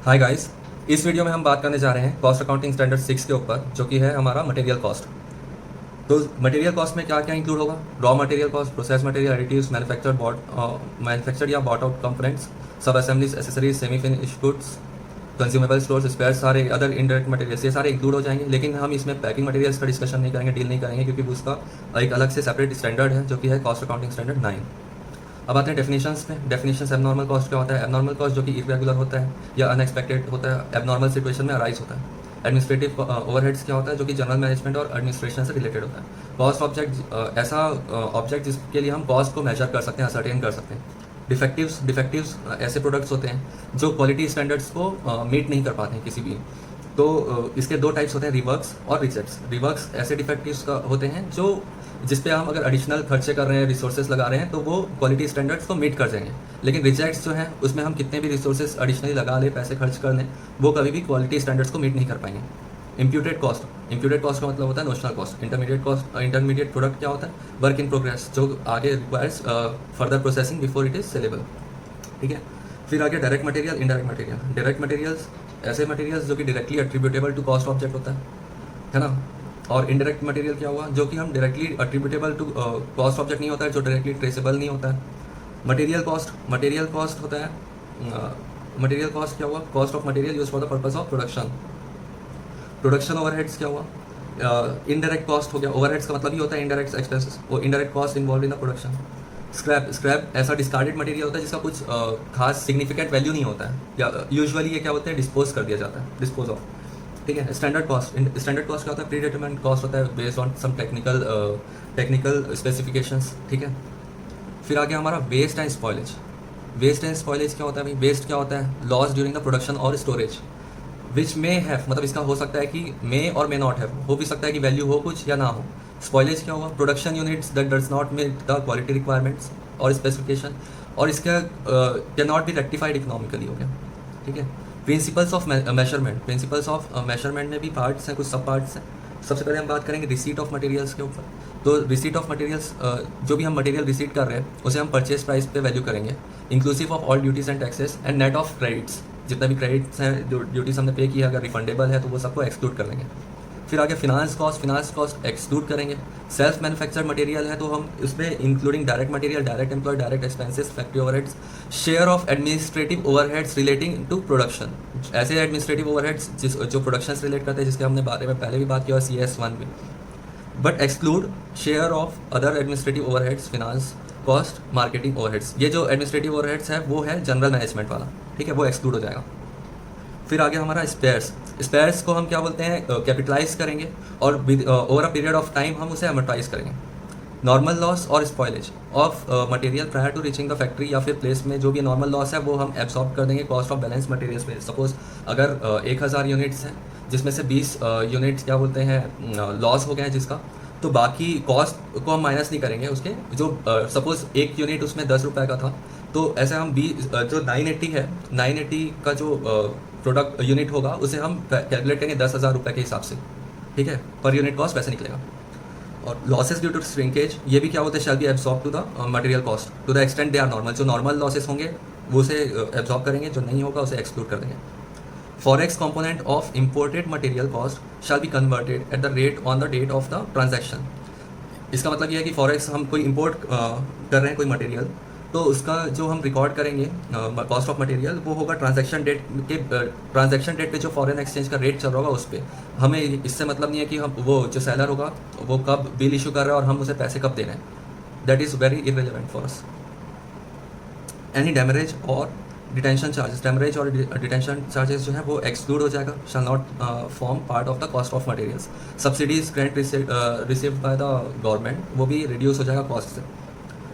Hi guys. इस video में हम बात करने जा रहे हैं कॉस्ट अकाउंटिंग स्टैंडर्ड 6 के ऊपर, जो कि है हमारा मटेरियल कॉस्ट। तो मटेरियल कॉस्ट में क्या क्या इंक्लूड होगा? Raw material cost, process material, additives, manufactured या bought out components, sub assemblies, accessories, semi finish goods, consumable stores, spare, सारे अदर इनडायरेक्ट मटेरियल्स, ये सारे इंक्लूड हो जाएंगे। लेकिन हम इसमें पैकिंग मटेरियल्स का डिस्कशन नहीं करेंगे, डील नहीं करेंगे, क्योंकि उसका एक अलग से सेपरेट स्टैंडर्ड है, जो कि है कॉस्ट अकाउंटिंग स्टैंडर्ड 9। अब आते हैं डेफिनेशंस पे। डेफिनेशंस एबनॉर्मल कॉस्ट क्या होता है? एबनॉर्मल कॉस्ट जो कि इरेगुलर होता है या अनएक्सपेक्टेड होता है, एबनॉर्मल सिचुएशन में अराइज होता है। एडमिनिस्ट्रेटिव ओवरहेड्स क्या होता है? जो कि जनरल मैनेजमेंट और एडमिनिस्ट्रेशन से रिलेटेड होता है। कॉस्ट ऑब्जेक्ट ऐसा ऑब्जेक्ट जिसके लिए हम कॉस्ट को मेजर कर सकते हैं, असर्टेन कर सकते हैं। डिफेक्टिव्स ऐसे प्रोडक्ट्स होते हैं जो क्वालिटी स्टैंडर्ड्स को मीट नहीं कर पाते हैं किसी भी। तो इसके दो टाइप्स होते हैं, रिवर्क्स और रिजेक्ट्स। रिवर्क्स ऐसे डिफेक्टिव्स का होते हैं जो जिस पे हम अगर एडिशनल खर्चे कर रहे हैं, रिसोर्सेज लगा रहे हैं, तो वो क्वालिटी स्टैंडर्ड्स को मीट कर जाएंगे। लेकिन रिजेक्ट्स जो हैं उसमें हम कितने भी रिसोर्सेज एडिशनली लगा लें, पैसे खर्च कर लें, वो कभी भी क्वालिटी स्टैंडर्ड्स को मीट नहीं कर पाएंगे। इम्प्यूटेड कॉस्ट का मतलब होता है नोशनल कॉस्ट। इंटरमीडिएट प्रोडक्ट क्या होता है? वर्क इन प्रोग्रेस, जो आगे requires further processing before it is saleable. ठीक है। फिर आगे direct material, indirect material. Direct materials ऐसे मटेरियल्स जो कि डायरेक्टली अट्रीब्यूटेबल टू कॉस्ट ऑब्जेक्ट होता है ना। और इनडायरेक्ट मटेरियल क्या हुआ? जो कि हम डायरेक्टली अट्रीब्यूटेबल टू कॉस्ट ऑब्जेक्ट नहीं होता है, जो डायरेक्टली ट्रेसेबल नहीं होता है। मटेरियल कॉस्ट होता है मटेरियल कॉस्ट क्या हुआ? Cost of material use for the purpose of production. Production overheads क्या हुआ? इनडायरेक्ट कॉस्ट हो गया। ओवरहेड्स का मतलब ही होता है इनडायरेक्ट एक्सपेंसेस, वो indirect cost involve in the production. Scrap ऐसा डिस्कार्डेड मटेरियल होता है जिसका कुछ खास सिग्निफिकेंट वैल्यू नहीं होता है, या यूजुअली ये क्या होता है, डिस्पोज कर दिया जाता है, डिस्पोज ऑफ। ठीक है। स्टैंडर्ड कॉस्ट क्या होता है? प्री डिटरमाइंड कॉस्ट होता है based on some technical specifications. ठीक है। फिर आगे हमारा वेस्ट एंड स्पॉइलेज क्या होता है भाई? वेस्ट क्या होता है? लॉस ड्यूरिंग द प्रोडक्शन और स्टोरेज, विच मे हैव, मतलब इसका हो सकता है कि मे और मे नॉट हैव, हो भी सकता है कि वैल्यू हो कुछ या ना हो। स्पॉइलेज क्या हुआ? Production units that does not meet the quality requirements और स्पेसिफिकेशन, और इसका can not be rectified economically हो गया। ठीक है। प्रिंसिपल्स ऑफ मेजरमेंट में भी पार्ट्स हैं, कुछ सब पार्ट्स हैं। सबसे पहले हम बात करेंगे रिसीट ऑफ मटेरियल्स के ऊपर। तो रिसीट ऑफ मटेरियल्स, जो भी हम मटेरियल रिसीट कर रहे हैं उसे हम परचेज प्राइस पे वैल्यू करेंगे, inclusive of all duties and taxes and net of credits. जितना भी क्रेडिट्स हैं, जो ड्यूटीज हमने पे किया, अगर रिफंडेबल है तो वो सबको एक्सक्लूड कर लेंगे। फिर आगे फिनांस कॉस्ट एक्सक्लूड करेंगे। सेल्फ मैन्युफैक्चर्ड मटेरियल है तो हम इसमें including direct material, direct employ, direct expenses, factory overheads, share of administrative overheads relating to production. ऐसे एडमिनिस्ट्रेटिव ओवरहेड्स जो प्रोडक्शन से रिलेट करते हैं, जिसके हमने बारे में पहले भी बात किया CS1 में। But exclude share of other administrative overheads, finance cost, marketing overheads. ये जो एडमिनिस्ट्रेटिव ओवरहेड्स है वो है जनरल मैनेजमेंट वाला। ठीक है, वो एक्सक्लूड हो जाएगा। फिर आगे हमारा स्पेयर्स को हम क्या बोलते हैं? कैपिटलाइज करेंगे, और over a period of time हम उसे अमोर्टाइज करेंगे। नॉर्मल लॉस और spoilage of material prior to reaching the factory या फिर प्लेस में जो भी नॉर्मल लॉस है वो हम एब्सॉर्ब कर देंगे कॉस्ट ऑफ बैलेंस मटेरियल्स में। सपोज अगर 1000 यूनिट्स हैं जिसमें से 20 यूनिट्स क्या बोलते हैं लॉस हो गए हैं जिसका, तो बाकी कॉस्ट को हम माइनस नहीं करेंगे उसके। जो सपोज एक यूनिट उसमें 10 रुपये का था, तो ऐसे हम जो 980 है, 980 का जो प्रोडक्ट यूनिट होगा उसे हम कैलकुलेट करेंगे 10,000 रुपये के हिसाब से। ठीक है, पर यूनिट कॉस्ट वैसे निकलेगा। और लॉसेस ड्यू टू श्रिंकेज, ये भी क्या होते हैं? Shall be absorb to the material cost to the extent they are normal. जो नॉर्मल लॉसेस होंगे वो उसे एब्सॉर्ब करेंगे, जो नहीं होगा उसे एक्सक्लूड कर देंगे। Forex component of imported material cost shall be converted at the rate on the date of the transaction. इसका मतलब ये है कि फॉरेक्स हम कोई इंपोर्ट कर रहे हैं कोई मटेरियल, तो उसका जो हम रिकॉर्ड करेंगे कॉस्ट ऑफ मटेरियल, वो होगा ट्रांजैक्शन डेट पे जो फॉरेन एक्सचेंज का रेट चल रहा होगा उस पर। हमें इससे मतलब नहीं है कि हम वो जो सेलर होगा वो कब बिल इशू कर रहा है और हम उसे पैसे कब दे रहे हैं। That is very irrelevant for us. Any demurrage और डिटेंशन चार्जेस जो है वो एक्सक्लूड हो जाएगा, shall not form part of the cost of materials. Subsidies grant received by the government, वो भी रिड्यूस हो जाएगा कॉस्ट से।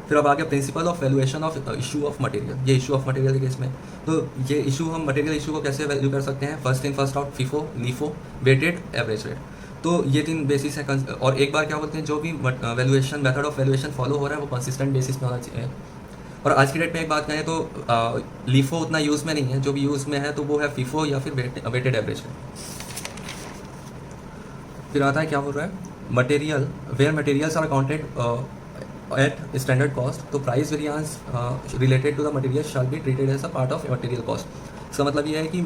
फिर अब आगे principle of valuation of issue of material. ये इशू ऑफ मटेरियल के केस में, तो ये इशू हम मटेरियल इशू को कैसे वैल्यू कर सकते हैं? First in first out, FIFO, LIFO, weighted average rate. तो ये 3 बेसिस है। और एक बार क्या बोलते हैं, जो भी valuation method of valuation follow हो रहा है वो कंसिस्टेंट बेसिस में होना चाहिए। और आज की डेट में एक बात करें तो लीफो उतना यूज़ में नहीं है, जो भी यूज़ में है तो वो है फीफो या फिर वेटेड एवरेज है। फिर आता है क्या बोल रहा है? Material where materials are accounted at standard cost, तो price variance related to the material shall be treated as a part of material cost। इसका मतलब ये है कि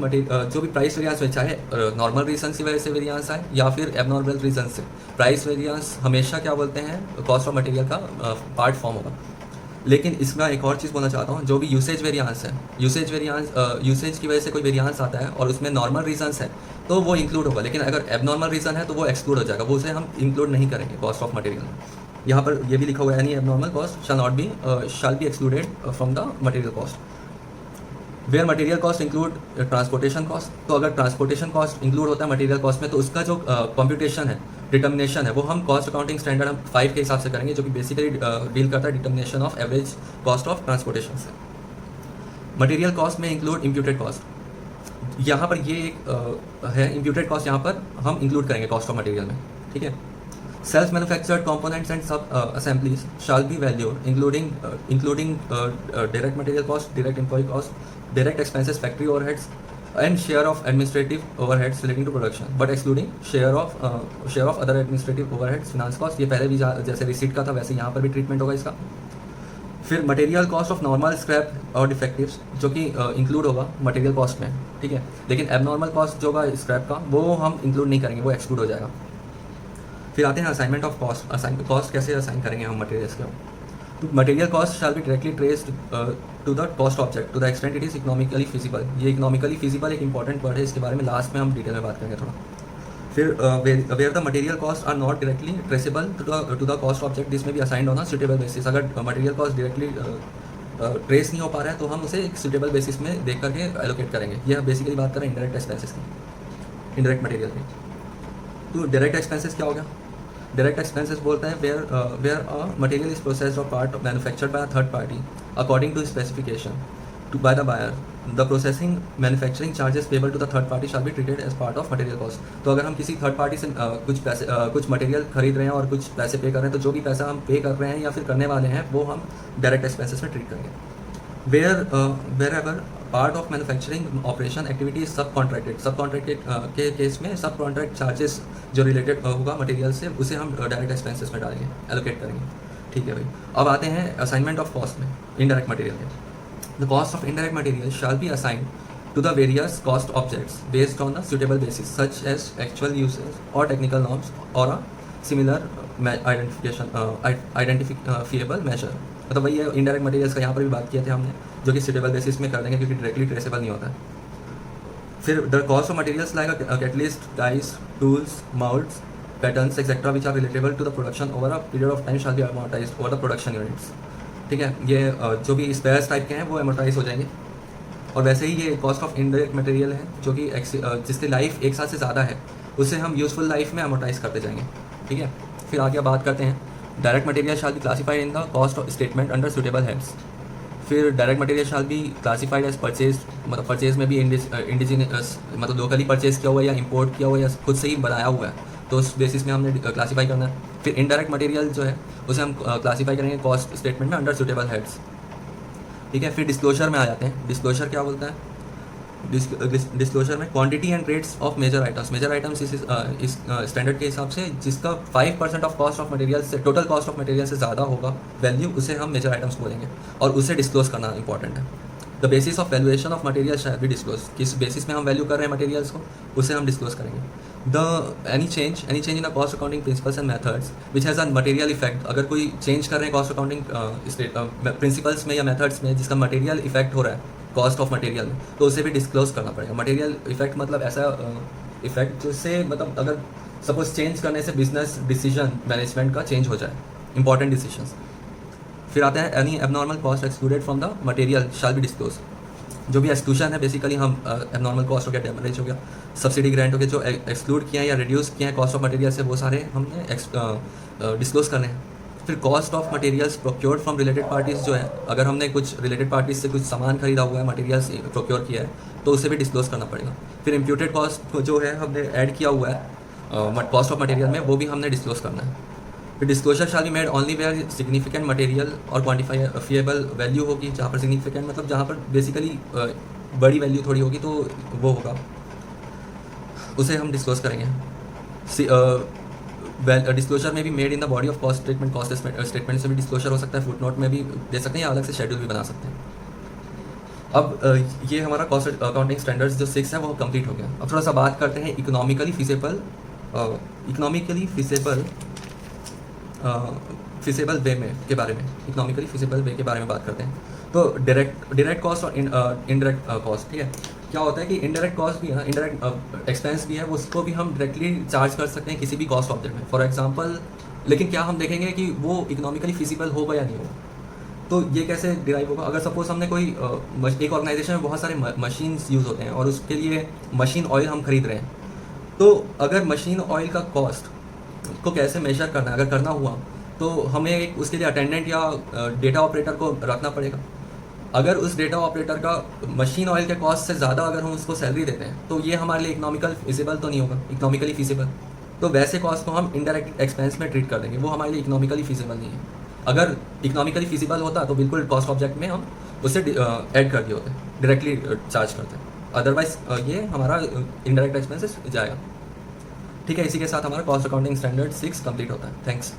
जो भी प्राइस वेरिएंस है, चाहे नॉर्मल रीजन की वजह से वेरिएंस आए या फिर एबनॉर्मल रीजन से, प्राइस वेरिएंस हमेशा क्या बोलते हैं, कॉस्ट ऑफ मटेरियल का पार्ट फॉर्म होगा। लेकिन इसमें एक और चीज़ बोलना चाहता हूँ, जो भी यूसेज वेरिएंस है, यूसेज की वजह से कोई वेरिएंस आता है और उसमें नॉर्मल रीजन्स है तो वो इंक्लूड होगा, लेकिन अगर एबनॉर्मल रीजन है तो वो एक्सक्लूड हो जाएगा, वो उसे हम इंक्लूड नहीं करेंगे कॉस्ट ऑफ मटेरियल में। यहाँ पर ये भी लिखा हुआ है, any abnormal cost shall be excluded from the material cost. Where material cost include transportation cost, तो अगर ट्रांसपोर्टेशन कॉस्ट इंक्लूड होता है मटेरियल कॉस्ट में तो उसका जो कंप्यूटेशन है, डिटर्मिनेशन है, वो हम कॉस्ट अकाउंटिंग स्टैंडर्ड हम 5 के हिसाब से करेंगे, जो कि बेसिकली डील करता है determination of average cost of transportation से। मटेरियल कॉस्ट में इंक्लूड इम्प्यूटेड कॉस्ट, यहाँ पर ये एक है इम्प्यूटेड कॉस्ट, यहाँ पर हम इंक्लूड करेंगे कॉस्ट ऑफ मटेरियल में, ठीक है। Self manufactured components and subassemblies shall be valued including direct material cost, direct employ cost, direct expenses, factory overheads and share of administrative overheads relating to production, but excluding share of other administrative overheads, finance cost। ये पहले भी जैसे receipt का था वैसे यहाँ पर भी ट्रीटमेंट होगा इसका। फिर material cost of normal scrap और डिफेक्टिव्स, जो कि इंक्लूड होगा मटेरियल कॉस्ट में, ठीक है, लेकिन एबनॉर्मल कॉस्ट जो होगा स्क्रैप का वो हम इंक्लूड नहीं करेंगे, वो एक्सक्लूड हो जाएगा। फिर आते हैं असाइनमेंट ऑफ कॉस्ट। कॉस्ट कैसे असाइन करेंगे हम मटेरियल्स के? तो material cost shall be directly traced to the cost object to the extent it is economically feasible. ये इकोनॉमिकली फिजिबल एक इंपॉर्टेंट वर्ड है, इसके बारे में लास्ट में हम डिटेल में बात करेंगे थोड़ा। फिर where the material cost are not directly traceable to the cost object, this में भी assigned on a suitable basis. अगर मटेरियल कॉस्ट डायरेक्टली ट्रेस नहीं हो पा रहा है तो हम उसे एक सुटेबल बेसिस में देख करके एलोकेट करेंगे। यह बेसिकली बात करें इंडायरेक्ट एक्सपेंसेस की, इंडायरेक्ट मटेरियल की। तो डायरेक्ट एक्सपेंसेस क्या हो गया? डायरेक्ट एक्सपेंसेस बोलते हैं where a material is processed or part manufactured by a third party according to specification to by the buyer, the processing manufacturing charges payable to the third party shall be treated as part of material cost. तो अगर हम किसी third party से कुछ material खरीद रहे हैं और कुछ पैसे पे कर रहे हैं, तो जो भी पैसा हम पे कर रहे हैं या फिर करने वाले हैं वो हम डायरेक्ट एक्सपेंसेस में ट्रीट करेंगे। Wherever part of manufacturing operation activity is subcontracted के केस में सब कॉन्ट्रैक्ट चार्जेस जो रिलेटेड होगा मटेरियल से उसे हम डायरेक्ट एक्सपेंसेस में डालेंगे, एलोकेट करेंगे, ठीक है भाई। अब आते हैं असाइनमेंट ऑफ कॉस्ट में इंडायरेक्ट मटेरियल के। The cost of indirect material shall be assigned to the various cost objects based on a suitable basis such as actual uses or technical norms or a similar identifiable measure। मतलब वही है indirect materials का, यहाँ पर भी बात किए थे हमने, जो कि सुटेबल बेसिस में कर देंगे क्योंकि डायरेक्टली ट्रेसेबल नहीं होता है। फिर the cost of materials like catalyst, dies, tools, moulds, patterns etcetera which are relatable to the production over a period of time shall be amortised over the production units, ठीक है। ये जो भी spheres type के हैं वो amortise हो जाएंगे। और वैसे ही ये कॉस्ट ऑफ इनडायरेक्ट मटेरियल है जो कि जिसकी लाइफ एक साल से ज़्यादा है उसे हम यूजफुल लाइफ में अमोर्टाइज करते जाएंगे, ठीक है। फिर आगे बात करते हैं direct material shall be classified in the cost statement under suitable heads. फिर direct material shall be classified as purchase, मतलब परचेज में भी इंडिजिनस मतलब लोकली परचेज किया हुआ या इंपोर्ट किया हुआ या खुद से ही बनाया हुआ है, तो उस बेसिस में हमने क्लासीफाई करना है। फिर इनडायरेक्ट मटेरियल जो है उसे हम क्लासीफाई करेंगे कॉस्ट स्टेटमेंट में अंडर सुटेबल हेड्स, ठीक है। फिर डिस्क्लोजर में आ जाते हैं। डिस्क्लोजर क्या बोलता है? डिस्क्लोजर में quantity and rates of major items इस स्टैंडर्ड के हिसाब से जिसका 5% ऑफ कॉस्ट ऑफ मटेरियल से, टोटल कॉस्ट ऑफ मटेरियल से ज़्यादा होगा वैल्यू, उसे हम मेजर आइटम्स बोलेंगे और उसे डिस्क्लोज करना इंपॉर्टेंट है। The basis of valuation of material shall be disclose, किस बेसिस में हम वैल्यू कर रहे हैं मटेरियल्स को उसे हम डिस्क्लोज करेंगे। Any change in the cost accounting principles and methods which has a material effect, अगर कोई चेंज कर रहे हैं कॉस्ट अकाउंटिंग प्रिंसिपल्स में या मेथड्स में जिसका मटेरियल इफेक्ट हो रहा है कॉस्ट ऑफ मटेरियल में, तो उसे भी डिस्क्लोज करना पड़ेगा। मटेरियल इफेक्ट मतलब ऐसा इफेक्ट जिससे मतलब अगर सपोज चेंज करने से बिजनेस डिसीजन मैनेजमेंट का चेंज हो जाए, इंपॉर्टेंट डिसीजंस। फिर आता है any abnormal cost excluded from the material shall be disclose. जो भी एक्सक्लूशन है बेसिकली हम एबनॉर्मल कॉस्ट हो गया, डैमेज हो गया, सब्सिडी ग्रांट हो गया, जो एक्सक्लूड किए हैं या रिड्यूस किए हैं कॉस्ट ऑफ मटेरियल से वो सारे हमने डिस्क्लोज करने हैं। फिर cost of materials procured from related parties जो है, अगर हमने कुछ रिलेटेड पार्टीज से कुछ सामान खरीदा हुआ है, मटेरियल्स प्रोक्योर किया है, तो उसे भी डिस्क्लोज करना पड़ेगा। फिर इम्प्यूटेड कॉस्ट जो है हमने ऐड किया हुआ है कॉस्ट ऑफ मटेरियल में, वो भी हमने डिस्क्लोज करना है। फिर disclosure shall be made only where significant material और क्वान्टिफाइबल वैल्यू होगी, जहाँ पर सिग्निफिकेंट मतलब जहाँ पर बेसिकली बड़ी वैल्यू थोड़ी होगी तो वो होगा, उसे हम डिस्क्लोज करेंगे। डिस्क्लोजर में भी made in the body of cost statement, cost statement से भी डिस्क्लोजर हो सकता है, फुटनोट में भी दे सकते हैं या अलग से शेड्यूल भी बना सकते हैं। अब ये हमारा कॉस्ट अकाउंटिंग स्टैंडर्ड्स जो 6 है वो कंप्लीट हो गया। अब थोड़ा सा बात करते हैं इकोनॉमिकली फिजिबल वे में के बारे में। इकोनॉमिकली फिजिबल वे के बारे में बात करते हैं। तो डायरेक्ट कॉस्ट और इनडायरेक्ट कॉस्ट, ठीक है। क्या होता है कि इनडायरेक्ट कॉस्ट भी है ना, इनडायरेक्ट एक्सपेंस भी है, उसको भी हम डायरेक्टली चार्ज कर सकते हैं किसी भी कॉस्ट ऑब्जेक्ट में, फॉर एग्जांपल। लेकिन क्या हम देखेंगे कि वो इकोनॉमिकली फिजिबल होगा या नहीं होगा। तो ये कैसे डिराइव होगा? अगर सपोज हमने कोई एक ऑर्गेनाइजेशन में बहुत सारे मशीन्स यूज़ होते हैं और उसके लिए मशीन ऑयल हम खरीद रहे हैं, तो अगर मशीन ऑयल का कॉस्ट को कैसे मेजर करना है, अगर करना हुआ तो हमें एक उसके लिए अटेंडेंट या डेटा ऑपरेटर को रखना पड़ेगा। अगर उस डेटा ऑपरेटर का मशीन ऑयल के कॉस्ट से ज़्यादा अगर हम उसको सैलरी देते हैं तो ये हमारे लिए इकोनॉमिकल फिजिबल तो नहीं होगा, इकोनॉमिकली फिजिबल। तो वैसे कॉस्ट को हम इनडायरेक्ट एक्सपेंस में ट्रीट कर देंगे, वो हमारे लिए इकोनॉमिकली फिजिबल नहीं है। अगर इकोनॉमिकली फिजिबल होता तो बिल्कुल कॉस्ट ऑब्जेक्ट में हम उसे ऐड कर दिए होते, डायरेक्टली चार्ज करते। अदरवाइज ये हमारा इनडायरेक्ट एक्सपेंसेस जाएगा। ठीक है, इसी के साथ हमारा कॉस्ट अकाउंटिंग स्टैंडर्ड 6 कंप्लीट होता है। थैंक्स।